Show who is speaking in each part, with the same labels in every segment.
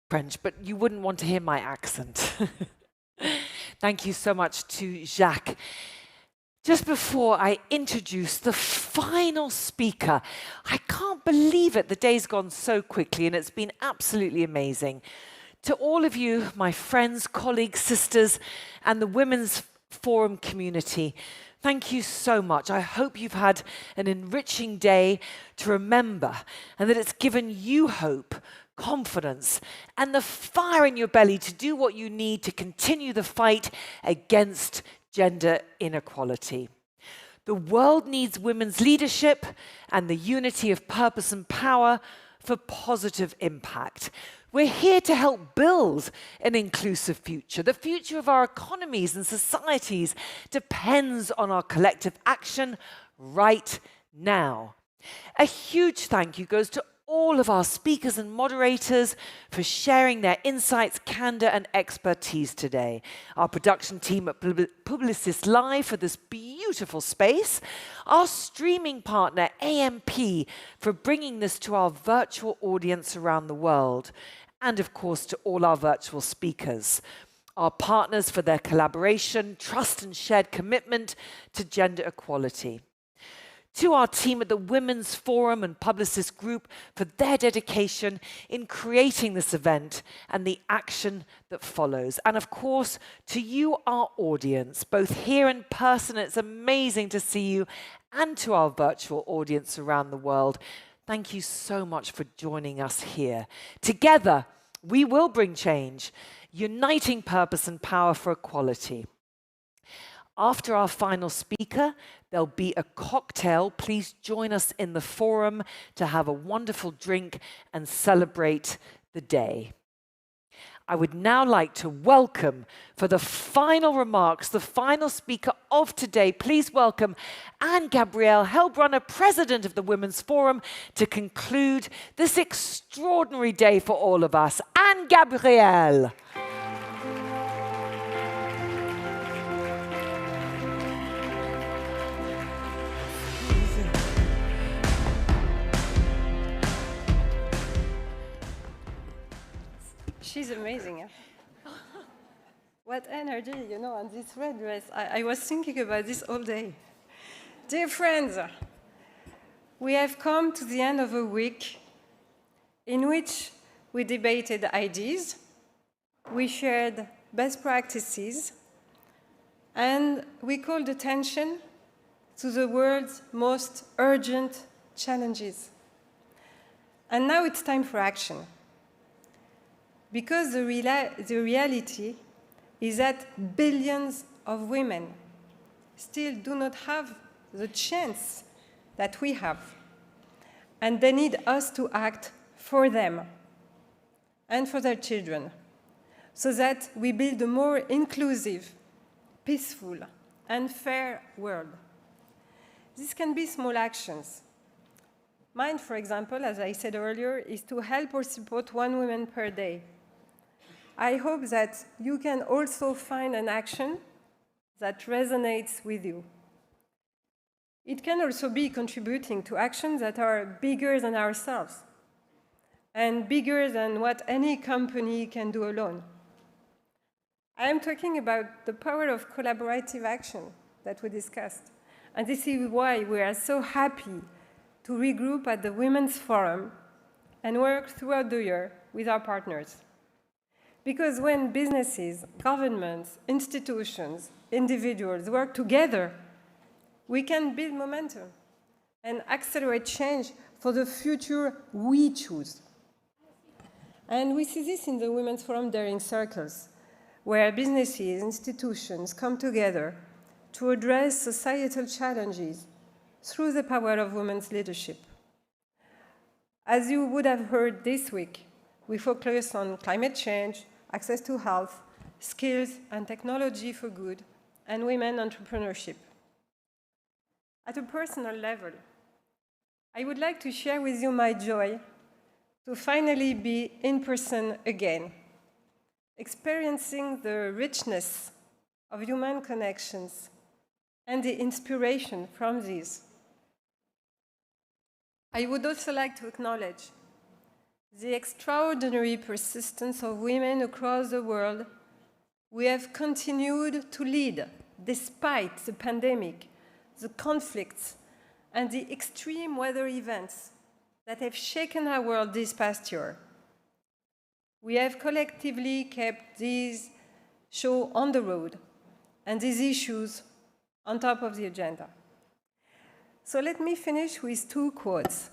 Speaker 1: French, but you wouldn't want to hear my accent. Thank you so much to Jacques. Just before I introduce the final speaker, I can't believe it, the day's gone so quickly and it's been absolutely amazing. To all of you, my friends, colleagues, sisters, and the Women's Forum community, thank you so much. I hope you've had an enriching day to remember and that it's given you hope, confidence, and the fire in your belly to do what you need to continue the fight against gender inequality. The world needs women's leadership and the unity of purpose and power for positive impact. We're here to help build an inclusive future. The future of our economies and societies depends on our collective action right now. A huge thank you goes to all of our speakers and moderators for sharing their insights, candor, and expertise today. Our production team at Publicis Live for this beautiful space. Our streaming partner, AMP, for bringing this to our virtual audience around the world. And of course, to all our virtual speakers. Our partners for their collaboration, trust, and shared commitment to gender equality. To our team at the Women's Forum and Publicis Group for their dedication in creating this event and the action that follows. And of course, to you, our audience, both here in person, it's amazing to see you, and to our virtual audience around the world. Thank you so much for joining us here. Together, we will bring change, uniting purpose and power for equality. After our final speaker, there'll be a cocktail. Please join us in the forum to have a wonderful drink and celebrate the day. I would now like to welcome, for the final remarks, the final speaker of today. Please welcome Anne-Gabrielle, Heilbronner, President of the Women's Forum, to conclude this extraordinary day for all of us. Anne-Gabrielle.
Speaker 2: She's amazing. What energy, you know, on this red dress. I was thinking about this all day. Dear friends, we have come to the end of a week in which we debated ideas, we shared best practices, and we called attention to the world's most urgent challenges. And now it's time for action. Because the reality is that billions of women still do not have the chance that we have. And they need us to act for them and for their children, so that we build a more inclusive, peaceful, and fair world. This can be small actions. Mine, for example, as I said earlier, is to help or support one woman per day. I hope that you can also find an action that resonates with you. It can also be contributing to actions that are bigger than ourselves and bigger than what any company can do alone. I am talking about the power of collaborative action that we discussed. And this is why we are so happy to regroup at the Women's Forum and work throughout the year with our partners. Because when businesses, governments, institutions, individuals work together, we can build momentum and accelerate change for the future we choose. And we see this in the Women's Forum Daring Circles, where businesses, institutions come together to address societal challenges through the power of women's leadership. As you would have heard this week, we focus on climate change, access to health, skills and technology for good, and women entrepreneurship. At a personal level, I would like to share with you my joy to finally be in person again, experiencing the richness of human connections and the inspiration from these. I would also like to acknowledge the extraordinary persistence of women across the world, we have continued to lead despite the pandemic, the conflicts, and the extreme weather events that have shaken our world this past year. We have collectively kept these shows on the road and these issues on top of the agenda. So let me finish with two quotes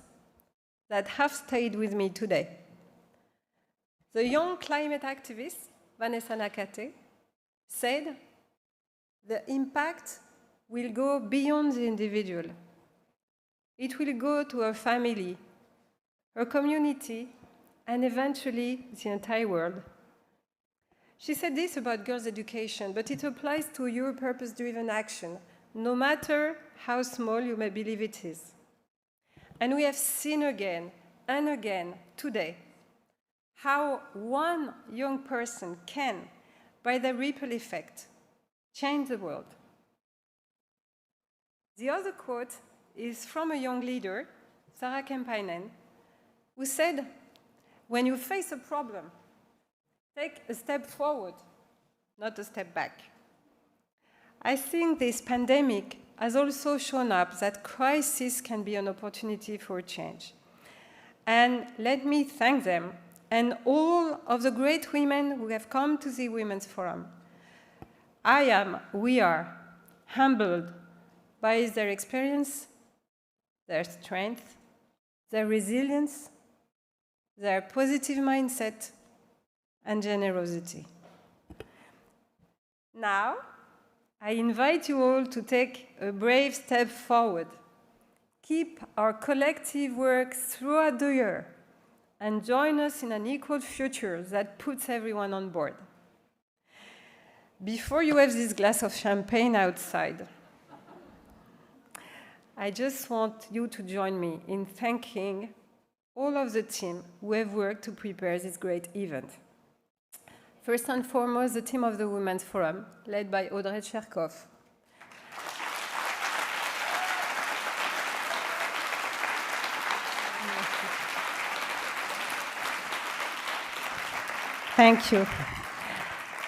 Speaker 2: that have stayed with me today. The young climate activist, Vanessa Nakate, said, "The impact will go beyond the individual. It will go to her family, her community, and eventually the entire world." She said this about girls' education, but it applies to your purpose-driven action, no matter how small you may believe it is. And we have seen again and again today how one young person can, by the ripple effect, change the world. The other quote is from a young leader, Sarah Kemppainen, who said, "When you face a problem, take a step forward, not a step back." I think this pandemic has also shown up that crisis can be an opportunity for change. And let me thank them and all of the great women who have come to the Women's Forum. We are humbled by their experience, their strength, their resilience, their positive mindset, and generosity. Now, I invite you all to take a brave step forward. Keep our collective work throughout the year and join us in an equal future that puts everyone on board. Before you have this glass of champagne outside, I just want you to join me in thanking all of the team who have worked to prepare this great event. First and foremost, the team of the Women's Forum, led by Audrey Cherkov. Thank you.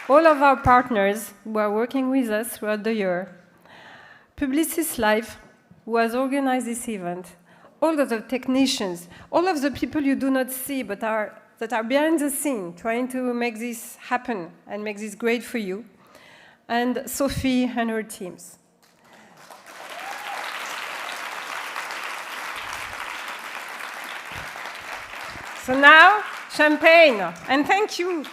Speaker 2: All of our partners who are working with us throughout the year. Publicis Live, who has organized this event. All of the technicians, all of the people you do not see but that are behind the scene, trying to make this happen and make this great for you, and Sophie and her teams. So now, champagne, and thank you.